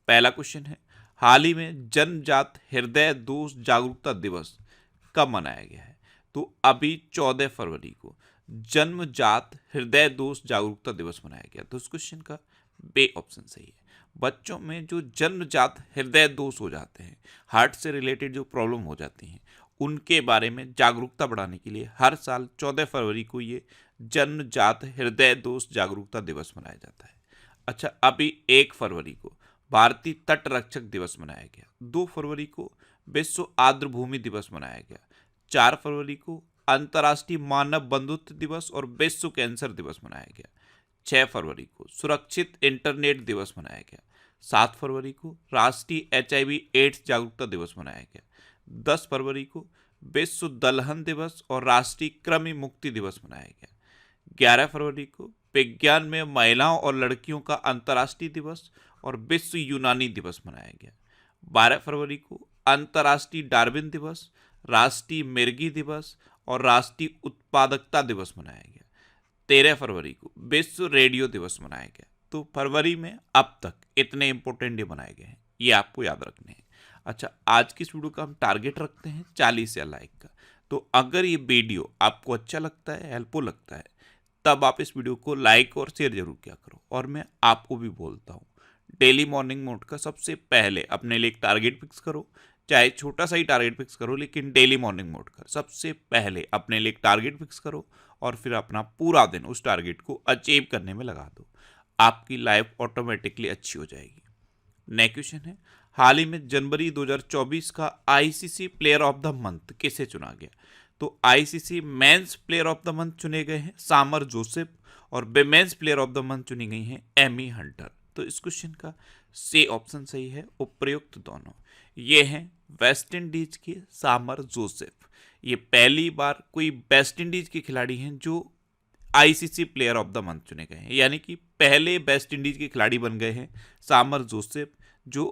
पहला क्वेश्चन है, हाल ही में जन्मजात हृदय दोष जागरूकता दिवस कब मनाया गया है? तो अभी 14 फरवरी को जन्मजात हृदय दोष जागरूकता दिवस मनाया गया। तो इस क्वेश्चन का बे ऑप्शन सही है। बच्चों में जो जन्मजात हृदय दोष हो जाते हैं, हार्ट से रिलेटेड जो प्रॉब्लम हो जाती हैं, उनके बारे में जागरूकता बढ़ाने के लिए हर साल 14 फरवरी को ये जन्मजात हृदय दोष जागरूकता दिवस मनाया जाता है। अच्छा, अभी 1 फरवरी को भारतीय तट रक्षक दिवस मनाया गया। 2 फरवरी को विश्व आर्द्रभूमि दिवस मनाया गया। 4 फरवरी को अंतर्राष्ट्रीय मानव बंधुत्व दिवस और विश्व कैंसर दिवस मनाया गया। 6 फरवरी को सुरक्षित इंटरनेट दिवस मनाया गया। 7 फरवरी को राष्ट्रीय HIV एड्स जागरूकता दिवस मनाया गया। 10 फरवरी को विश्व दलहन दिवस और राष्ट्रीय कृमि मुक्ति दिवस मनाया गया। 11 फरवरी को विज्ञान में महिलाओं और लड़कियों का अंतर्राष्ट्रीय दिवस और विश्व यूनानी दिवस मनाया गया। 12 फरवरी को अंतर्राष्ट्रीय डार्विन दिवस, राष्ट्रीय मिर्गी दिवस और राष्ट्रीय उत्पादकता दिवस मनाया गया। 13 फरवरी को विश्व रेडियो दिवस मनाया गया। तो फरवरी में अब तक इतने इंपॉर्टेंट डे बनाए गए हैं, ये आपको याद रखने हैं। अच्छा, आज की इस वीडियो का हम टारगेट रखते हैं 40 या लाइक का। तो अगर ये वीडियो आपको अच्छा लगता है, हेल्पफुल लगता है, तब आप इस वीडियो को लाइक और शेयर जरूर किया करो। और मैं आपको भी बोलता हूँ, डेली मॉर्निंग मोड का सबसे पहले अपने लिए एक टारगेट फिक्स करो, चाहे छोटा सा ही टारगेट फिक्स करो, लेकिन डेली मॉर्निंग मोड का सबसे पहले अपने लिए एक टारगेट फिक्स करो और फिर अपना पूरा दिन उस टारगेट को अचीव करने में लगा दो। आपकी लाइफ ऑटोमेटिकली अच्छी हो जाएगी। नेक्स्ट क्वेश्चन है, हाल ही में जनवरी 2024 का ICC player of the month किसे चुना गया? तो ICC men's player of the month चुने गए हैं सामर जोसेफ और women's player of the month चुनी गई हैं एमी हंटर। तो इस क्वेश्चन का सी ऑप्शन सही है, उपयुक्त दोनों। ये हैं वेस्ट इंडीज के सामर जोसेफ। ये पहली बार कोई वेस्ट इंडीज के खिलाड़ी हैं जो ICC player of the month चुने गए हैं, यानी कि पहले वेस्ट इंडीज के खिलाड़ी बन गए हैं सामर जोसेफ जो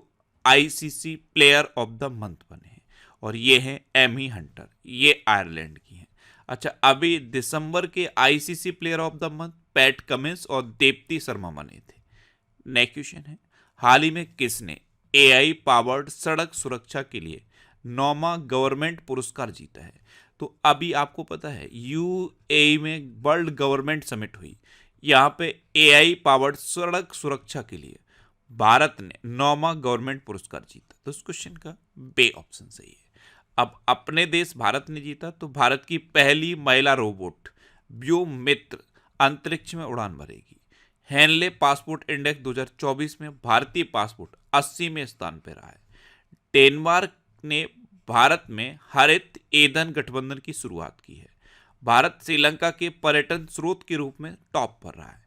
ICC player of the month बने हैं। और ये हैं एमी हंटर, ये आयरलैंड की हैं। अच्छा, अभी दिसंबर के ICC player of the month PAT Cummins और दीप्ति शर्मा बने थे। नेक्स्ट क्वेश्चन है, हाल ही में किसने AI पावर्ड सड़क सुरक्षा के लिए 9वां गवर्नमेंट पुरस्कार जीता है? तो अभी आपको पता है UAE में वर्ल्ड गवर्नमेंट समिट हुई, यहाँ पे AI पावर्ड सड़क सुरक्षा के लिए भारत ने 9वां गवर्नमेंट पुरस्कार जीता। तो इस क्वेश्चन का बे ऑप्शन सही है। अब अपने देश भारत ने जीता, तो भारत की पहली महिला रोबोट व्योममित्र अंतरिक्ष में उड़ान भरेगी। हेनले पासपोर्ट इंडेक्स 2024 में भारतीय पासपोर्ट 80वें स्थान पर रहा है। डेनमार्क ने भारत में हरित ईंधन गठबंधन की शुरुआत की है। भारत श्रीलंका के पर्यटन स्रोत के रूप में टॉप पर रहा है।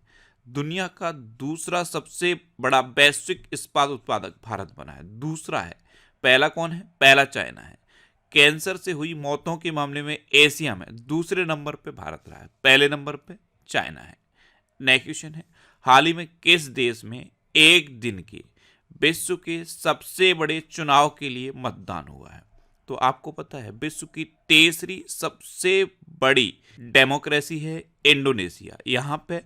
दुनिया का दूसरा सबसे बड़ा वैश्विक इस्पात उत्पादक भारत बना है, दूसरा है। पहला कौन है? पहला चाइना है। कैंसर से हुई मौतों के मामले में एशिया में दूसरे नंबर पे भारत रहा है, पहले नंबर पे चाइना है। नेक्स्ट क्वेश्चन है, हाल ही में किस देश में एक दिन के विश्व के सबसे बड़े चुनाव के लिए मतदान हुआ है? तो आपको पता है विश्व की तीसरी सबसे बड़ी डेमोक्रेसी है इंडोनेशिया। यहाँ पे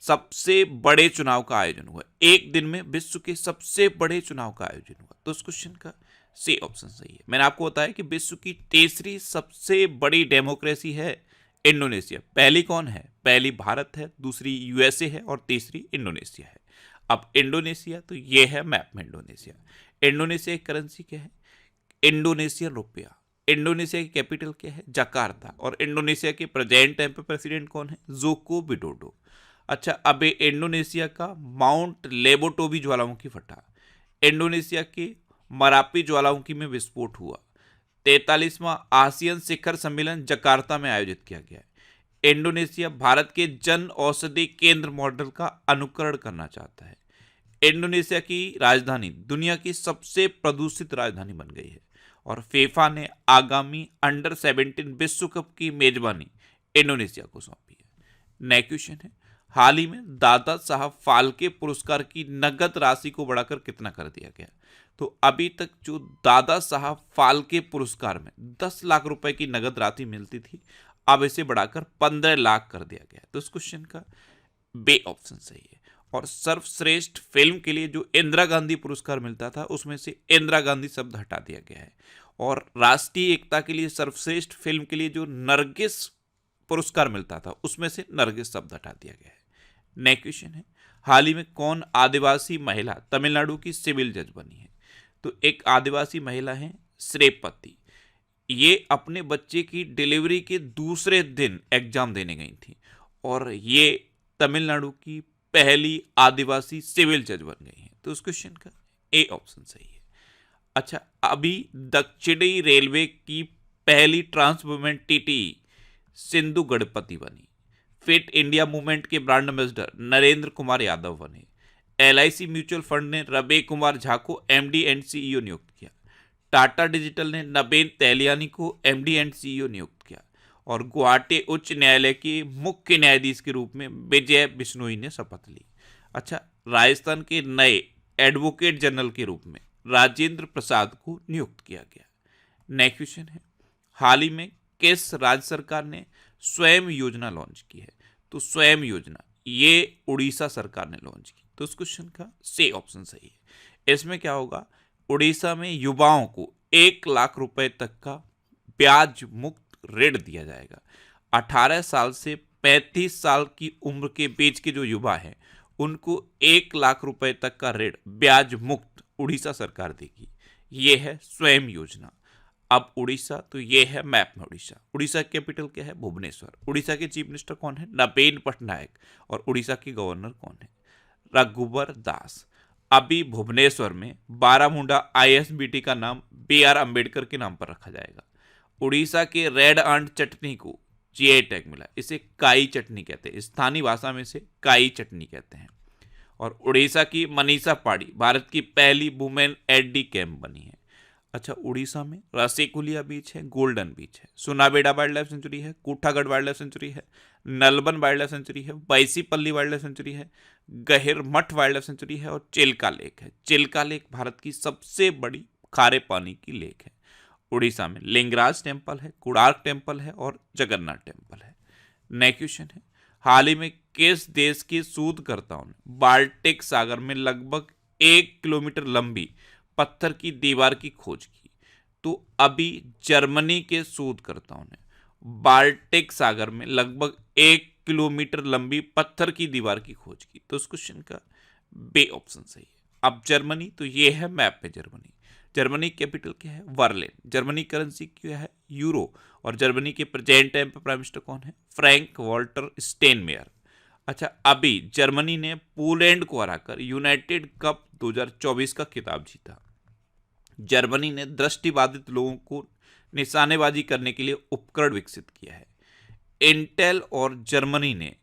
सबसे बड़े चुनाव का आयोजन हुआ, एक दिन में विश्व के सबसे बड़े चुनाव का आयोजन हुआ। तो इस क्वेश्चन का सी ऑप्शन सही है। मैंने आपको बताया कि विश्व की तीसरी सबसे बड़ी डेमोक्रेसी है इंडोनेशिया। पहली कौन है? पहली भारत है, दूसरी USA है और तीसरी इंडोनेशिया है। अब इंडोनेशिया, तो ये है मैप में इंडोनेशिया। इंडोनेशिया की करेंसी क्या है? Indonesian rupiah. इंडोनेशिया की कैपिटल क्या है? जकार्ता। और इंडोनेशिया के प्रेजेंट टाइम पे प्रेसिडेंट कौन है? Joko Widodo. अच्छा, अब इंडोनेशिया का माउंट लेबोटोबी ज्वालामुखी फटा। इंडोनेशिया के मरापी ज्वालामुखी में विस्फोट हुआ। 43वां आसियान शिखर सम्मेलन जकार्ता में आयोजित किया गया है। इंडोनेशिया भारत के जन औषधि केंद्र मॉडल का अनुकरण करना चाहता है। इंडोनेशिया की राजधानी दुनिया की सबसे प्रदूषित राजधानी बन गई है। और फीफा ने आगामी अंडर-17 विश्व कप की मेजबानी इंडोनेशिया को सौंपी है। नेक्स्ट क्वेश्चन है, हाल ही में दादा साहब फाल्के पुरस्कार की नगद राशि को बढ़ाकर कितना कर दिया गया? तो अभी तक जो दादा साहब फाल्के पुरस्कार में 10 लाख रुपए की नगद राशि मिलती थी, अब इसे बढ़ाकर 15 लाख कर दिया गया। तो इस क्वेश्चन का बे ऑप्शन सही है। और सर्वश्रेष्ठ फिल्म के लिए जो इंदिरा गांधी पुरस्कार मिलता था उसमें से इंदिरा गांधी शब्द हटा दिया गया है। और राष्ट्रीय एकता के लिए सर्वश्रेष्ठ फिल्म के लिए जो नरगिस पुरस्कार मिलता था उसमें से नरगिस शब्द हटा दिया गया है। नेक्स्ट क्वेश्चन है, हाल ही में कौन आदिवासी महिला तमिलनाडु की सिविल जज बनी है? तो एक आदिवासी महिला है श्रेपति। ये अपने बच्चे की डिलीवरी के दूसरे दिन एग्जाम देने गई थी और ये तमिलनाडु की पहली आदिवासी सिविल जज बन गई हैं। तो उस क्वेश्चन का ए ऑप्शन सही है। अच्छा, अभी दक्षिणी रेलवे की पहली trans women TT Sindhu Ganapathi बनी। फिट इंडिया मूवमेंट के ब्रांड एम्बेसडर नरेंद्र कुमार यादव बने। LIC म्यूचुअल फंड ने रवि कुमार झा को MD एंड CEO नियुक्त किया। टाटा डिजिटल ने नबेन तैलियानी को MD एंड CEO नियुक्त किया। और गुवाहाटी उच्च न्यायालय के मुख्य न्यायाधीश के रूप में विजय बिश्नोई ने शपथ ली। अच्छा, राजस्थान के नए एडवोकेट जनरल के रूप में राजेंद्र प्रसाद को नियुक्त किया गया। नेक्स्ट क्वेश्चन है, हाल ही में किस राज्य सरकार ने स्वयं योजना लॉन्च की है? तो स्वयं योजना ये उड़ीसा सरकार ने लॉन्च की। तो उस क्वेश्चन का सी ऑप्शन सही है। इसमें क्या होगा, उड़ीसा में युवाओं को 1 लाख रुपए तक का ब्याज मुक्त ऋण दिया जाएगा। 18 साल से 35 साल की उम्र के बीच के जो युवा हैं उनको 1 लाख रुपए तक का ऋण ब्याज मुक्त उड़ीसा सरकार देगी। ये है स्वयं योजना। अब उड़ीसा, तो ये है मैप में उड़ीसा। उड़ीसा की कैपिटल क्या है? भुवनेश्वर। उड़ीसा के चीफ मिनिस्टर कौन है? नवीन पटनायक। और उड़ीसा के गवर्नर कौन है? रघुबर दास। अभी भुवनेश्वर में बारामुंडा ISBT का नाम BR अम्बेडकर के नाम पर रखा जाएगा। उड़ीसा के रेड आंट चटनी को GI टैग मिला। इसे काई चटनी कहते हैं, स्थानीय भाषा में से काई चटनी कहते हैं। और उड़ीसा की मनीषा पाड़ी भारत की पहली वुमेन AD कैंप बनी है। अच्छा, उड़ीसा में रसेकुलिया बीच है, गोल्डन बीच है, सुनाबेड़ा वाइल्ड लाइफ सेंचुरी है, कूठागढ़ वाइल्ड लाइफ सेंचुरी है, नलबन वाइल्ड लाइफ सेंचुरी है, बैसीपल्ली वाइल्ड लाइफ सेंचुरी है, गहिरमठ वाइल्ड लाइफ सेंचुरी है और चिल्का लेक है। चिल्का लेक भारत की सबसे बड़ी खारे पानी की लेक है। उड़ीसा में लिंगराज टेम्पल है, कोणार्क टेम्पल है और जगन्नाथ टेम्पल है। नेक्स्ट क्वेश्चन है, हाल ही में किस देश के शोधकर्ताओं ने बाल्टिक सागर में लगभग 1 किलोमीटर लंबी पत्थर की दीवार की खोज की? तो अभी जर्मनी के शोधकर्ताओं ने बाल्टिक सागर में लगभग 1 किलोमीटर लंबी पत्थर की दीवार की खोज की। तो उस क्वेश्चन का बे ऑप्शन सही है। अब जर्मनी, तो ये है मैप में जर्मनी। जर्मनी कैपिटल क्या है? बर्लिन। जर्मनी करेंसी क्या है? यूरो। और जर्मनी के प्रेजेंट टाइम पे प्राइम मिनिस्टर कौन है? Frank Walter Steinmeier. अच्छा, अभी जर्मनी ने पोलैंड को हराकर यूनाइटेड कप 2024 का खिताब जीता। जर्मनी ने दृष्टिबाधित लोगों को निशानेबाजी करने के लिए उपकरण विकसित किया है। इंटेल और जर्मनी ने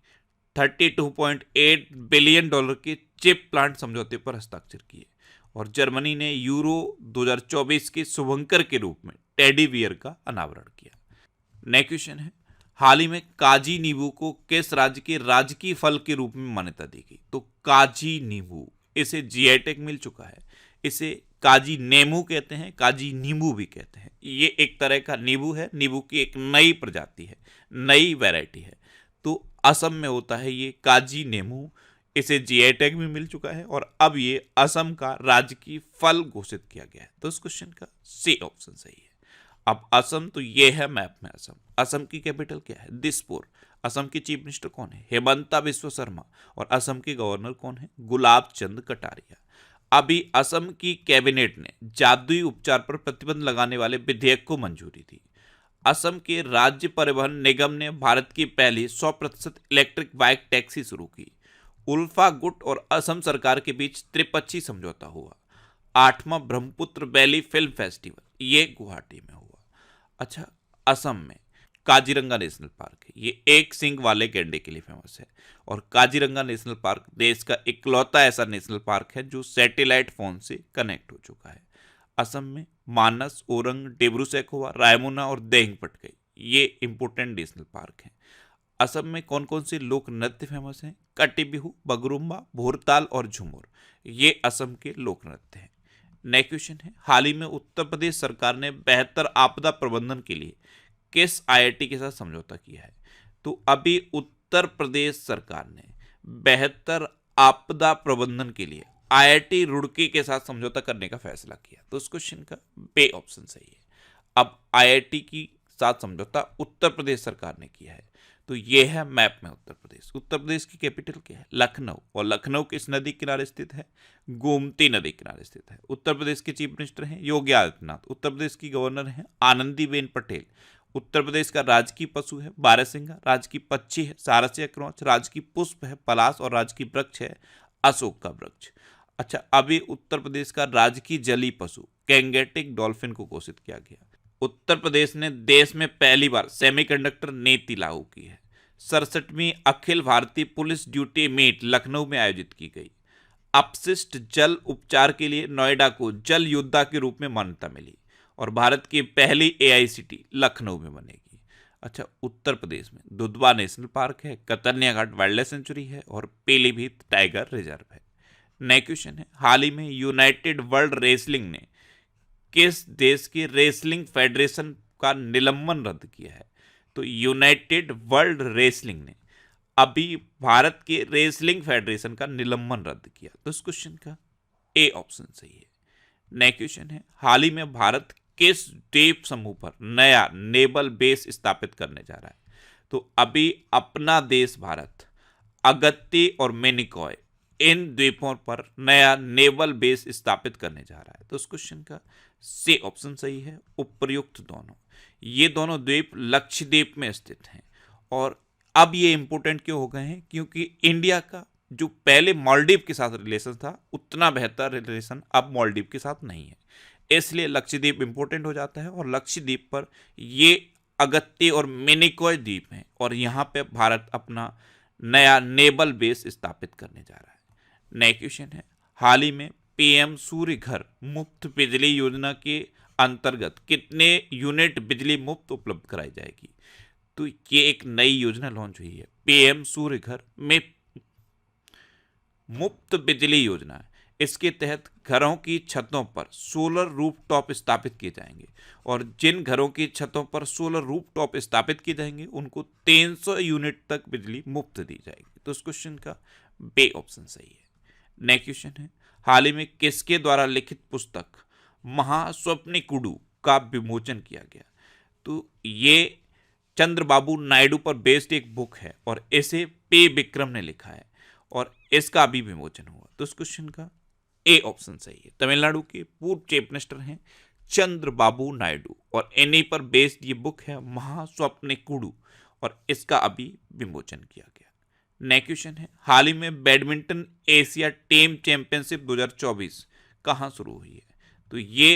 $32.8 बिलियन के चिप प्लांट समझौते पर हस्ताक्षर किए। और जर्मनी ने यूरो 2024 के शुभंकर के रूप में टेडी बियर का अनावरण किया। नेक्स्ट क्वेश्चन है, हाल ही में काजी नींबू को किस राज्य के राजकीय फल के रूप में मान्यता दी गई? तो काजी नींबू, इसे GI टैग मिल चुका है। इसे काजी नेमू कहते हैं, काजी नींबू भी कहते हैं। ये एक तरह का नींबू है, नींबू की एक नई प्रजाति है, नई वैरायटी है। तो असम में होता है ये काजी नेमू। इसे GI टैग भी मिल चुका है और अब ये असम का राजकीय फल घोषित किया गया है। तो इस क्वेश्चन का सी ऑप्शन सही है। अब असम, तो ये है मैप में असम। असम की कैपिटल क्या है? दिसपुर। असम के चीफ मिनिस्टर कौन है? हेमंता बिस्वा शर्मा। और असम के गवर्नर कौन है? गुलाब चंद कटारिया। अभी असम की कैबिनेट ने जादुई उपचार पर प्रतिबंध लगाने वाले विधेयक को मंजूरी दी। असम के राज्य परिवहन निगम ने भारत की पहली 100% इलेक्ट्रिक बाइक टैक्सी शुरू की। उल्फा गुट और असम सरकार के बीच त्रिपक्षीय समझौता हुआ। 8वां ब्रह्मपुत्र वैली फिल्म फेस्टिवल ये गुवाहाटी में हुआ। अच्छा, असम में काजीरंगा नेशनल पार्क है। ये एक सींग वाले गैंडे के लिए फेमस है। और काजीरंगा नेशनल पार्क देश का इकलौता ऐसा नेशनल पार्क है जो सैटेलाइट फोन से कनेक्ट हो चुका है। असम में मानस, ओरंग, डिब्रू सैखोवा, रायमोना और देहिंग पटकाई ये इंपोर्टेंट नेशनल पार्क हैं। असम में कौन कौन से लोक नृत्य फेमस हैं? कटी बिहू, बगरुम्बा, भोरताल और झूमर, ये असम के लोक नृत्य हैं। नेक्स्ट क्वेश्चन है, हाल ही में उत्तर प्रदेश सरकार ने बेहतर आपदा प्रबंधन के लिए किस IIT के साथ समझौता किया है? तो अभी उत्तर प्रदेश सरकार ने बेहतर आपदा प्रबंधन के लिए आईआईटी रुड़की के साथ समझौता करने का फैसला किया? तो उस क्वेश्चन का बे ऑप्शन सही है। अब आईआईटी की साथ समझौता उत्तर प्रदेश सरकार ने किया है। तो ये है मैप में उत्तर प्रदेश। उत्तर प्रदेश की कैपिटल क्या है? लखनऊ। और लखनऊ किस नदी किनारे स्थित है? गोमती नदी किनारे स्थित है। उत्तर प्रदेश के चीफ मिनिस्टर हैं योगी आदित्यनाथ। उत्तर प्रदेश की गवर्नर हैं आनंदीबेन पटेल। उत्तर प्रदेश का राजकीय पशु है बारहसिंगा। राजकीय पक्षी है सारसिया क्रॉच। राजकीय पुष्प है पलाश। और राजकीय वृक्ष है अशोक का वृक्ष। अच्छा, अभी उत्तर प्रदेश का राजकीय जलीय पशु गैंगेटिक डॉल्फिन को घोषित किया गया। उत्तर प्रदेश ने देश में पहली बार सेमीकंडक्टर नीति लागू की है। 67वीं Akhil Bharatiya police duty meet Lucknow में आयोजित की गई। अपशिष्ट जल उपचार के लिए नोएडा को जल योद्धा के रूप में मान्यता मिली। और भारत की पहली एआईसीटी लखनऊ में बनेगी। अच्छा, उत्तर प्रदेश में दुधवा नेशनल पार्क है, कतर्निया घाट वाइल्ड लाइफ सेंचुरी है और पीलीभीत टाइगर रिजर्व है। नेक्स्ट क्वेश्चन है, हाल ही में यूनाइटेड वर्ल्ड रेसलिंग ने किस देश की रेसलिंग फेडरेशन का निलंबन रद्द किया है? तो यूनाइटेड वर्ल्ड रेसलिंग ने अभी भारत के रेसलिंग फेडरेशन का निलंबन रद्द किया। तो इस क्वेश्चन का ए ऑप्शन सही है। नेक्स्ट क्वेश्चन है, हाल ही में भारत किस द्वीप समूह पर नया नेवल बेस स्थापित करने जा रहा है? तो अभी अपना देश भारत अगत्ती और मिनिकॉय इन द्वीपों पर नया नेवल बेस स्थापित करने जा रहा है। तो उस क्वेश्चन का सी ऑप्शन सही है। उपर्युक्त दोनों, ये दोनों द्वीप लक्षद्वीप में स्थित हैं। और अब ये इंपॉर्टेंट क्यों हो गए हैं? क्योंकि इंडिया का जो पहले मालदीव के साथ रिलेशन था उतना बेहतर रिलेशन अब मालदीव के साथ नहीं है, इसलिए लक्षद्वीप इंपॉर्टेंट हो जाता है। और लक्षद्वीप पर ये अगत्ती और मिनिकॉय द्वीप हैं और यहाँ पे भारत अपना नया नेवल बेस स्थापित करने जा रहा है। नेक्स्ट क्वेश्चन है, हाल ही में पीएम सूर्य घर मुफ्त बिजली योजना के अंतर्गत कितने यूनिट बिजली मुफ्त उपलब्ध कराई जाएगी? तो ये एक नई योजना लॉन्च हुई है, पीएम सूर्य घर में मुफ्त बिजली योजना है। इसके तहत घरों की छतों पर सोलर रूफटॉप स्थापित किए जाएंगे और जिन घरों की छतों पर सोलर रूफटॉप स्थापित किए जाएंगे उनको 300 यूनिट तक बिजली मुफ्त दी जाएगी। तो इस क्वेश्चन का बे ऑप्शन सही है। नेक्स्ट क्वेश्चन है, हाल ही में किसके द्वारा लिखित पुस्तक महास्वप्निकुडु का विमोचन किया गया? तो ये चंद्रबाबू नायडू पर बेस्ड एक बुक है और इसे पे विक्रम ने लिखा है और इसका भी विमोचन हुआ। तो इस क्वेश्चन का ए ऑप्शन सही है। तमिलनाडु के पूर्व चीफ मिनिस्टर हैं चंद्रबाबू नायडू और इन्हीं पर बेस्ड ये बुक है महास्वप्निकुडु और इसका अभी विमोचन किया गया। नेक्स्ट क्वेश्चन है, हाल ही में बैडमिंटन एशिया टीम चैंपियनशिप 2024 कहाँ शुरू हुई है? तो ये